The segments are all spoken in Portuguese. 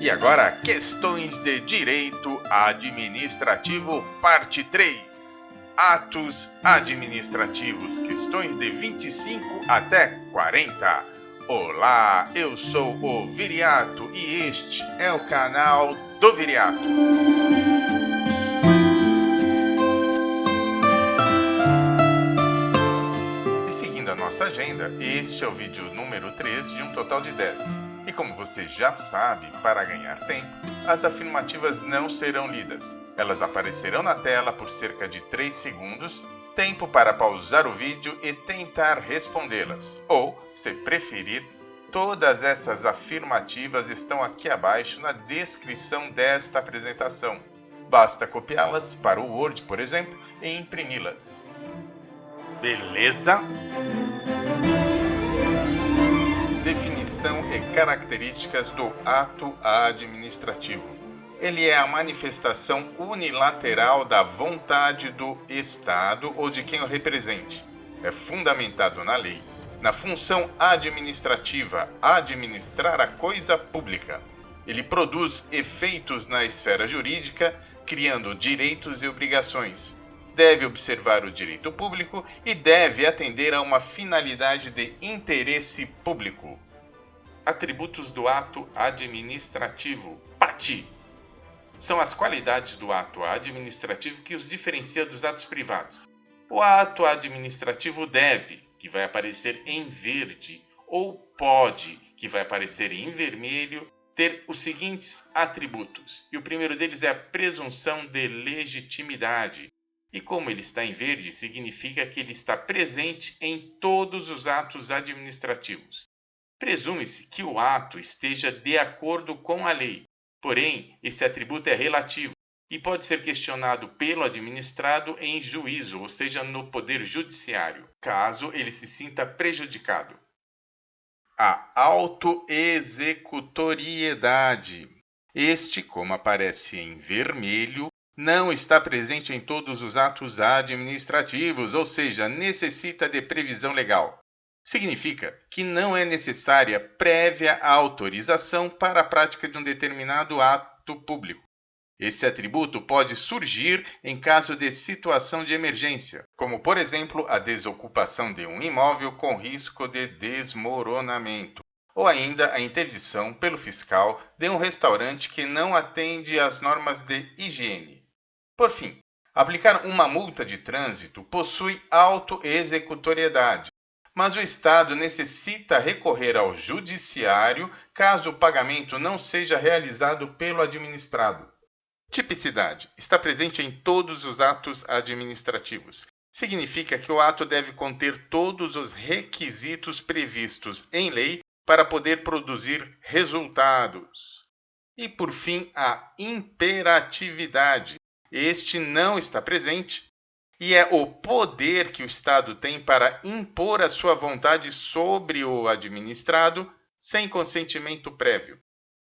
E agora, questões de direito administrativo, parte 3. Atos administrativos, questões de 25 até 40. Olá, eu sou o Viriato e este é o canal do Viriato. E seguindo a nossa agenda, este é o vídeo número 3 de um total de 10. E como você já sabe, para ganhar tempo, as afirmativas não serão lidas. Elas aparecerão na tela por cerca de 3 segundos, tempo para pausar o vídeo e tentar respondê-las. Ou, se preferir, todas essas afirmativas estão aqui abaixo na descrição desta apresentação. Basta copiá-las para o Word, por exemplo, e imprimi-las. Beleza? Definição e características do ato administrativo. Ele é a manifestação unilateral da vontade do Estado ou de quem o represente. É fundamentado na lei, na função administrativa, administrar a coisa pública. Ele produz efeitos na esfera jurídica, criando direitos e obrigações. Deve observar o direito público e deve atender a uma finalidade de interesse público. Atributos do ato administrativo. PATI. São as qualidades do ato administrativo que os diferencia dos atos privados. O ato administrativo deve, que vai aparecer em verde, ou pode, que vai aparecer em vermelho, ter os seguintes atributos. E o primeiro deles é a presunção de legitimidade. E como ele está em verde, significa que ele está presente em todos os atos administrativos. Presume-se que o ato esteja de acordo com a lei, porém, esse atributo é relativo e pode ser questionado pelo administrado em juízo, ou seja, no poder judiciário, caso ele se sinta prejudicado. A autoexecutoriedade. Este, como aparece em vermelho, não está presente em todos os atos administrativos, ou seja, necessita de previsão legal. Significa que não é necessária prévia autorização para a prática de um determinado ato público. Esse atributo pode surgir em caso de situação de emergência, como, por exemplo, a desocupação de um imóvel com risco de desmoronamento, ou ainda a interdição pelo fiscal de um restaurante que não atende às normas de higiene. Por fim, aplicar uma multa de trânsito possui autoexecutoriedade, mas o Estado necessita recorrer ao judiciário caso o pagamento não seja realizado pelo administrado. Tipicidade. Está presente em todos os atos administrativos. Significa que o ato deve conter todos os requisitos previstos em lei para poder produzir resultados. E, por fim, a imperatividade. Este não está presente e é o poder que o Estado tem para impor a sua vontade sobre o administrado sem consentimento prévio.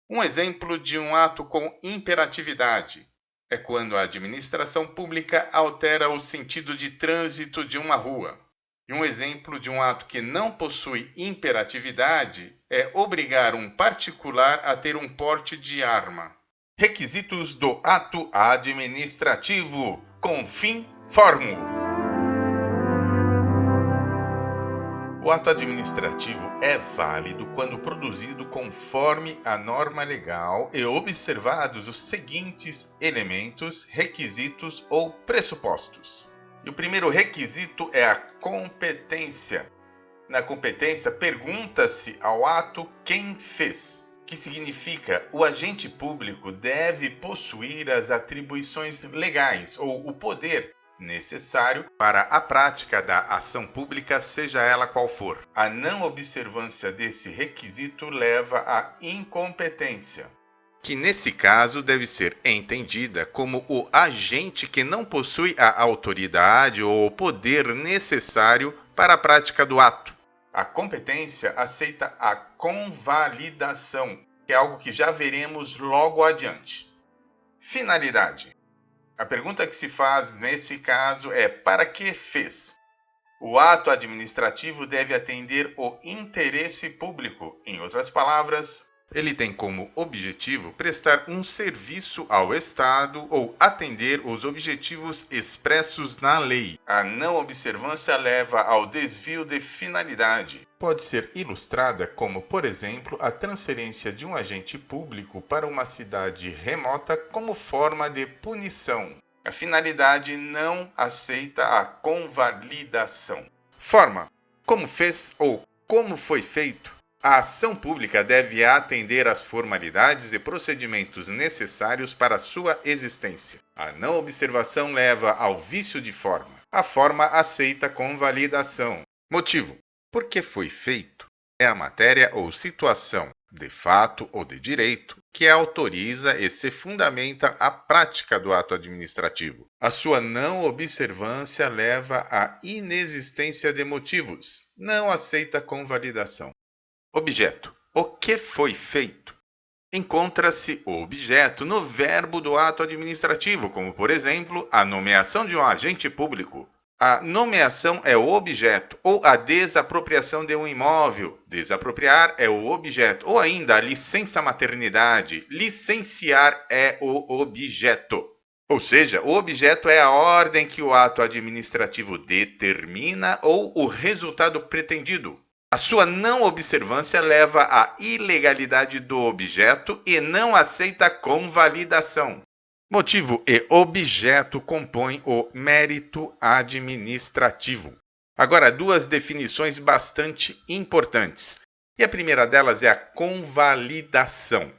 Um exemplo de um ato com imperatividade é quando a administração pública altera o sentido de trânsito de uma rua. E um exemplo de um ato que não possui imperatividade é obrigar um particular a ter um porte de arma. Requisitos do ato administrativo. Conformo. O ato administrativo é válido quando produzido conforme a norma legal e observados os seguintes elementos, requisitos ou pressupostos. E o primeiro requisito é a competência. Na competência, pergunta-se ao ato quem fez, que significa o agente público deve possuir as atribuições legais ou o poder necessário para a prática da ação pública, seja ela qual for. A não observância desse requisito leva à incompetência, que nesse caso deve ser entendida como o agente que não possui a autoridade ou o poder necessário para a prática do ato. A competência aceita a convalidação, que é algo que já veremos logo adiante. Finalidade. A pergunta que se faz nesse caso é: para que fez? O ato administrativo deve atender o interesse público. Em outras palavras, ele tem como objetivo prestar um serviço ao Estado ou atender os objetivos expressos na lei. A não observância leva ao desvio de finalidade. Pode ser ilustrada como, por exemplo, a transferência de um agente público para uma cidade remota como forma de punição. A finalidade não aceita a convalidação. Forma: como fez ou como foi feito. A ação pública deve atender às formalidades e procedimentos necessários para sua existência. A não observação leva ao vício de forma. A forma aceita convalidação. Motivo: porque foi feito. É a matéria ou situação, de fato ou de direito, que autoriza e se fundamenta a prática do ato administrativo. A sua não observância leva à inexistência de motivos. Não aceita convalidação. Objeto: o que foi feito? Encontra-se o objeto no verbo do ato administrativo, como, por exemplo, a nomeação de um agente público. A nomeação é o objeto, ou a desapropriação de um imóvel. Desapropriar é o objeto, ou ainda a licença maternidade. Licenciar é o objeto. Ou seja, o objeto é a ordem que o ato administrativo determina ou o resultado pretendido. A sua não observância leva à ilegalidade do objeto e não aceita convalidação. Motivo e objeto compõem o mérito administrativo. Agora, duas definições bastante importantes. E a primeira delas é a convalidação.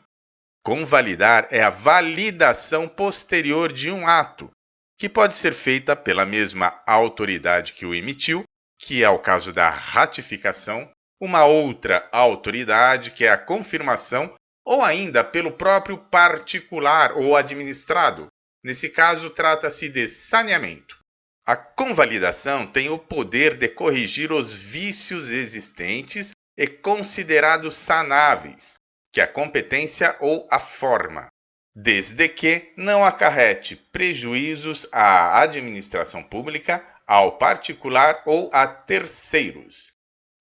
Convalidar é a validação posterior de um ato, que pode ser feita pela mesma autoridade que o emitiu, que é o caso da ratificação, uma outra autoridade, que é a confirmação, ou ainda pelo próprio particular ou administrado. Nesse caso, trata-se de saneamento. A convalidação tem o poder de corrigir os vícios existentes e considerados sanáveis, que é a competência ou a forma, desde que não acarrete prejuízos à administração pública, ao particular ou a terceiros.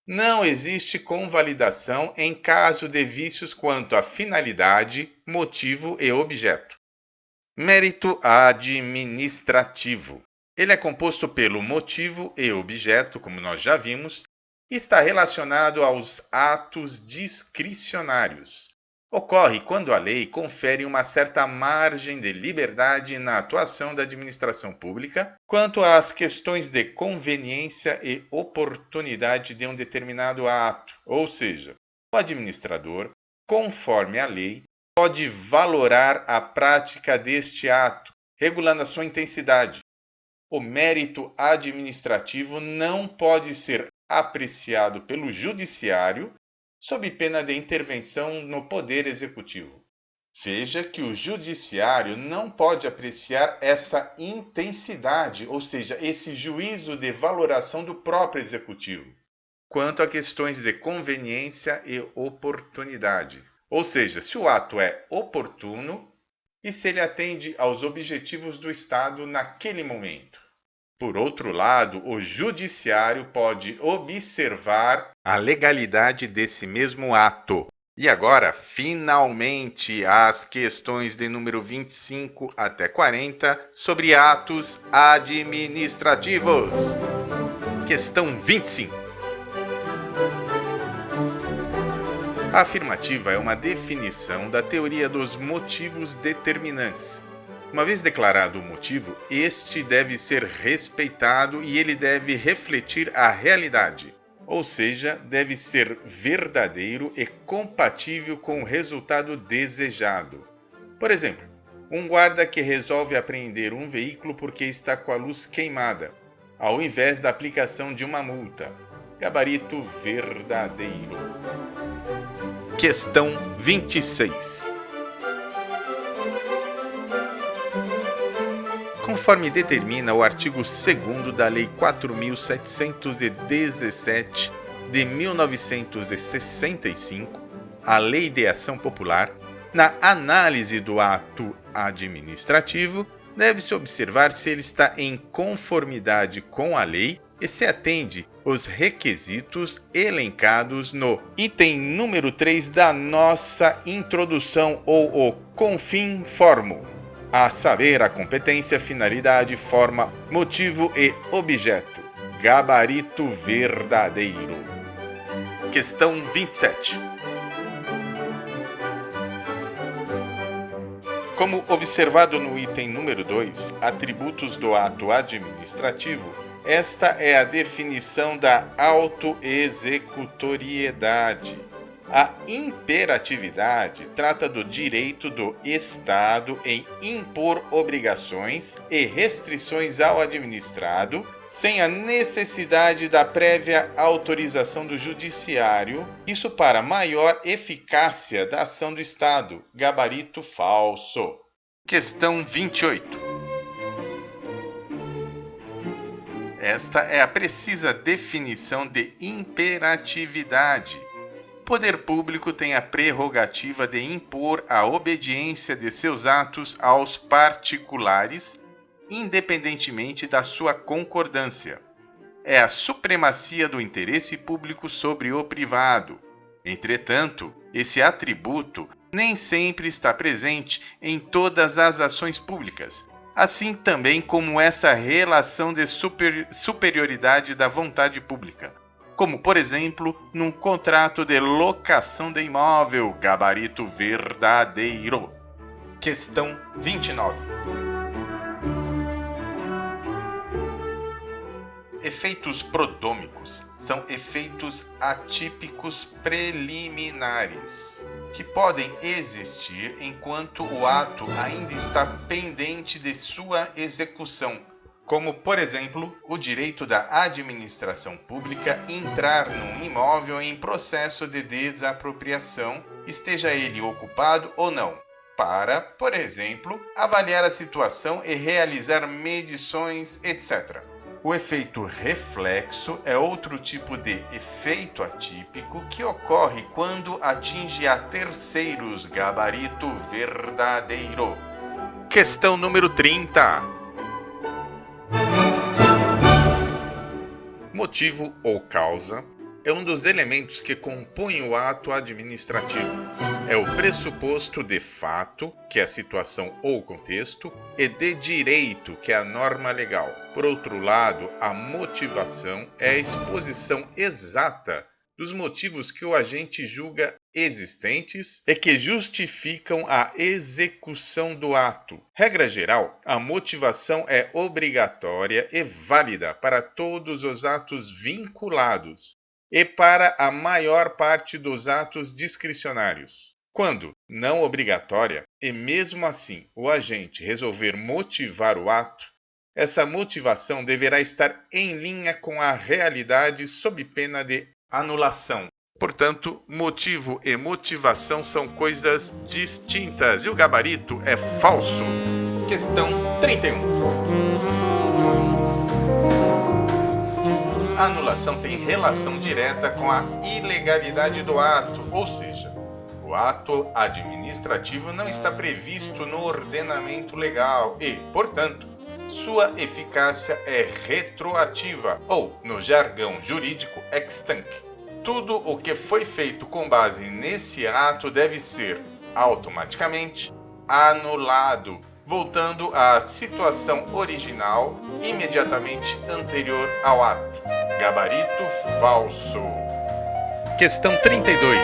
Não existe convalidação em caso de vícios quanto à finalidade, motivo e objeto. Mérito administrativo. Ele é composto pelo motivo e objeto, como nós já vimos, e está relacionado aos atos discricionários. Ocorre quando a lei confere uma certa margem de liberdade na atuação da administração pública quanto às questões de conveniência e oportunidade de um determinado ato, ou seja, o administrador, conforme a lei, pode valorar a prática deste ato, regulando a sua intensidade. O mérito administrativo não pode ser apreciado pelo judiciário sob pena de intervenção no Poder Executivo. Veja que o judiciário não pode apreciar essa intensidade, ou seja, esse juízo de valoração do próprio Executivo, quanto a questões de conveniência e oportunidade. Ou seja, se o ato é oportuno e se ele atende aos objetivos do Estado naquele momento. Por outro lado, o judiciário pode observar a legalidade desse mesmo ato. E agora, finalmente, as questões de número 25 até 40 sobre atos administrativos. Questão 25. A afirmativa é uma definição da teoria dos motivos determinantes. Uma vez declarado o motivo, este deve ser respeitado e ele deve refletir a realidade, ou seja, deve ser verdadeiro e compatível com o resultado desejado. Por exemplo, um guarda que resolve apreender um veículo porque está com a luz queimada, ao invés da aplicação de uma multa. Gabarito verdadeiro. Questão 26. Conforme determina o artigo 2º da Lei 4.717 de 1965, a Lei de Ação Popular, na análise do ato administrativo, deve-se observar se ele está em conformidade com a lei e se atende os requisitos elencados no item número 3 da nossa introdução ou o confim formo, a saber, a competência, finalidade, forma, motivo e objeto. Gabarito verdadeiro. Questão 27. Como observado no item número 2, atributos do ato administrativo, esta é a definição da autoexecutoriedade. A imperatividade trata do direito do Estado em impor obrigações e restrições ao administrado, sem a necessidade da prévia autorização do judiciário, isso para maior eficácia da ação do Estado. Gabarito falso. Questão 28. Esta é a precisa definição de imperatividade. O poder público tem a prerrogativa de impor a obediência de seus atos aos particulares, independentemente da sua concordância. É a supremacia do interesse público sobre o privado. Entretanto, esse atributo nem sempre está presente em todas as ações públicas, assim também como essa relação de superioridade da vontade pública, como, por exemplo, num contrato de locação de imóvel. Gabarito verdadeiro. Questão 29. Efeitos prodômicos são efeitos atípicos preliminares, que podem existir enquanto o ato ainda está pendente de sua execução, como, por exemplo, o direito da administração pública entrar num imóvel em processo de desapropriação, esteja ele ocupado ou não, para, por exemplo, avaliar a situação e realizar medições, etc. O efeito reflexo é outro tipo de efeito atípico que ocorre quando atinge a terceiros. Gabarito verdadeiro. Questão número 30. Motivo ou causa é um dos elementos que compõem o ato administrativo. É o pressuposto de fato, que é a situação ou contexto, e de direito, que é a norma legal. Por outro lado, a motivação é a exposição exata dos motivos que o agente julga existentes e que justificam a execução do ato. Regra geral, a motivação é obrigatória e válida para todos os atos vinculados e para a maior parte dos atos discricionários. Quando não obrigatória, e mesmo assim o agente resolver motivar o ato, essa motivação deverá estar em linha com a realidade sob pena de anulação. Portanto, motivo e motivação são coisas distintas e o gabarito é falso. Questão 31. A anulação tem relação direta com a ilegalidade do ato, ou seja, o ato administrativo não está previsto no ordenamento legal e, portanto, sua eficácia é retroativa ou, no jargão jurídico, ex tunc. Tudo o que foi feito com base nesse ato deve ser automaticamente anulado, voltando à situação original imediatamente anterior ao ato. Gabarito falso. Questão 32.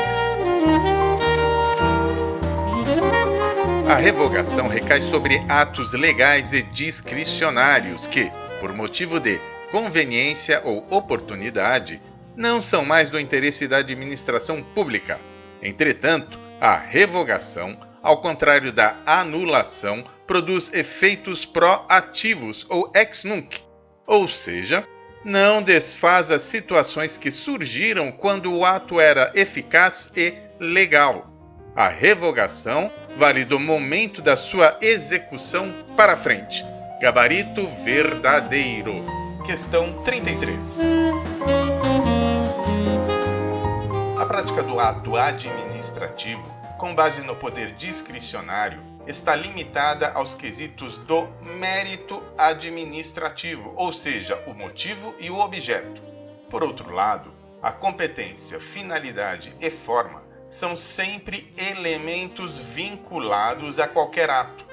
A revogação recai sobre atos legais e discricionários que, por motivo de conveniência ou oportunidade, não são mais do interesse da administração pública. Entretanto, a revogação, ao contrário da anulação, produz efeitos proativos ou ex nunc, ou seja, não desfaz as situações que surgiram quando o ato era eficaz e legal. A revogação vale do momento da sua execução para frente. Gabarito verdadeiro. Questão 33. A prática do ato administrativo, com base no poder discricionário, está limitada aos quesitos do mérito administrativo, ou seja, o motivo e o objeto. Por outro lado, a competência, finalidade e forma são sempre elementos vinculados a qualquer ato.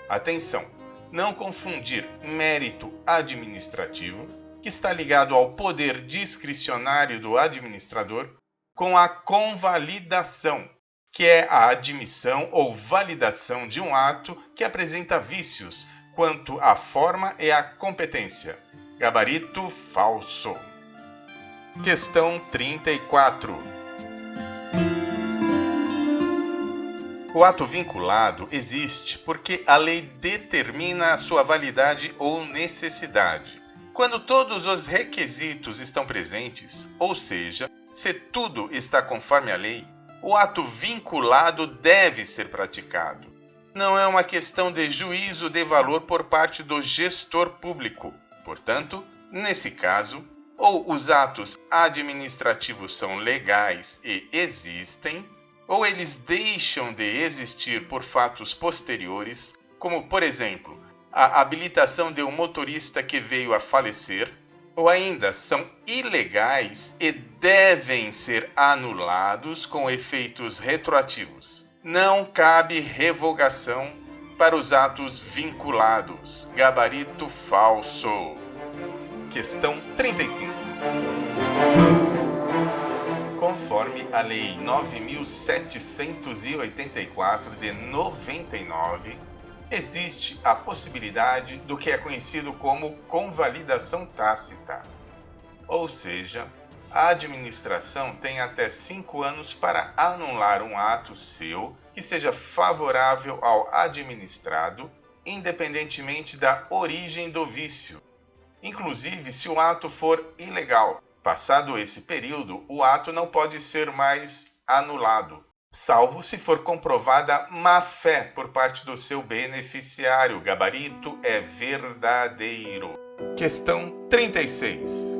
Atenção! Não confundir mérito administrativo, que está ligado ao poder discricionário do administrador, com a convalidação, que é a admissão ou validação de um ato que apresenta vícios quanto à forma e à competência. Gabarito falso. Questão 34. O ato vinculado existe porque a lei determina a sua validade ou necessidade. Quando todos os requisitos estão presentes, ou seja, se tudo está conforme a lei, o ato vinculado deve ser praticado. Não é uma questão de juízo de valor por parte do gestor público. Portanto, nesse caso, ou os atos administrativos são legais e existem, ou eles deixam de existir por fatos posteriores, como, por exemplo, a habilitação de um motorista que veio a falecer, ou ainda são ilegais e devem ser anulados com efeitos retroativos. Não cabe revogação para os atos vinculados. Gabarito falso. Questão 35. Conforme a Lei 9.784 de 99, existe a possibilidade do que é conhecido como convalidação tácita. Ou seja, a administração tem até 5 anos para anular um ato seu que seja favorável ao administrado, independentemente da origem do vício, inclusive se o ato for ilegal. Passado esse período, o ato não pode ser mais anulado, salvo se for comprovada má-fé por parte do seu beneficiário. Gabarito é verdadeiro. Questão 36.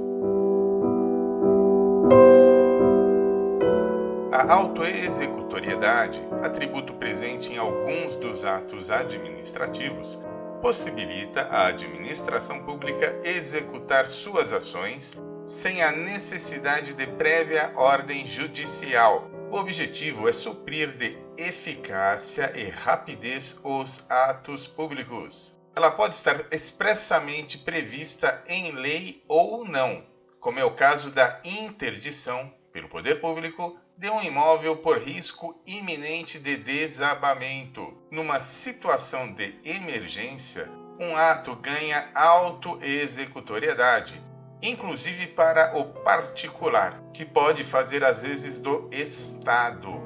A autoexecutoriedade, atributo presente em alguns dos atos administrativos, possibilita a administração pública executar suas ações sem a necessidade de prévia ordem judicial. O objetivo é suprir de eficácia e rapidez os atos públicos. Ela pode estar expressamente prevista em lei ou não, como é o caso da interdição pelo poder público de um imóvel por risco iminente de desabamento. Numa situação de emergência, um ato ganha autoexecutoriedade, inclusive para o particular, que pode fazer às vezes do Estado.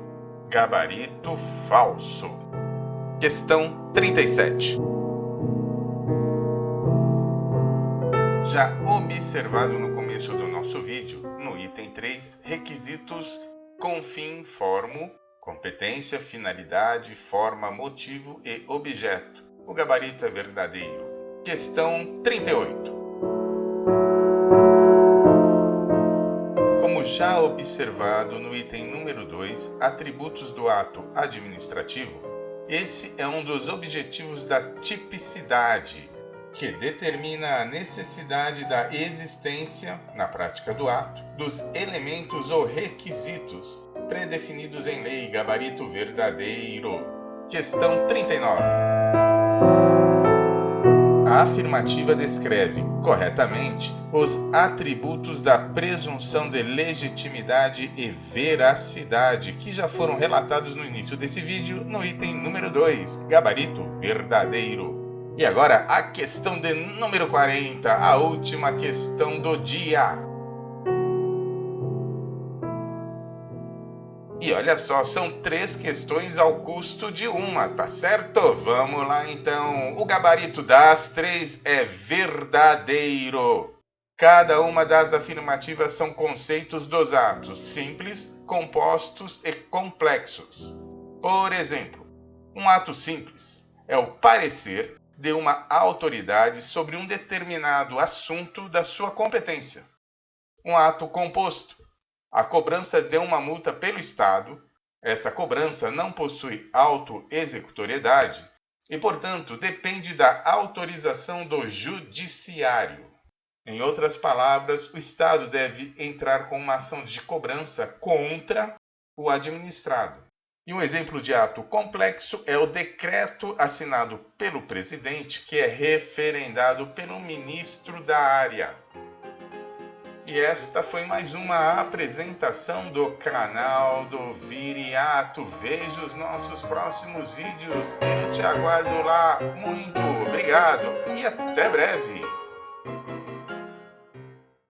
Gabarito falso. Questão 37. Já observado no começo do nosso vídeo, no item 3, requisitos com fim, formo, competência, finalidade, forma, motivo e objeto. O gabarito é verdadeiro. Questão 38. Como já observado no item número 2, atributos do ato administrativo, esse é um dos objetivos da tipicidade, que determina a necessidade da existência, na prática do ato, dos elementos ou requisitos predefinidos em lei. Gabarito verdadeiro. Questão 39. A afirmativa descreve, corretamente, os atributos da presunção de legitimidade e veracidade, que já foram relatados no início desse vídeo, no item número 2, gabarito verdadeiro. E agora, a questão de número 40, a última questão do dia. E olha só, são 3 questões ao custo de uma, tá certo? Vamos lá então. O gabarito das 3 é verdadeiro. Cada uma das afirmativas são conceitos dos atos simples, compostos e complexos. Por exemplo, um ato simples é o parecer de uma autoridade sobre um determinado assunto da sua competência. Um ato composto, a cobrança de uma multa pelo Estado. Essa cobrança não possui autoexecutoriedade, e, portanto, depende da autorização do judiciário. Em outras palavras, o Estado deve entrar com uma ação de cobrança contra o administrado. E um exemplo de ato complexo é o decreto assinado pelo presidente, que é referendado pelo ministro da área. E esta foi mais uma apresentação do canal do Viriato. Veja os nossos próximos vídeos. Eu te aguardo lá. Muito obrigado e até breve.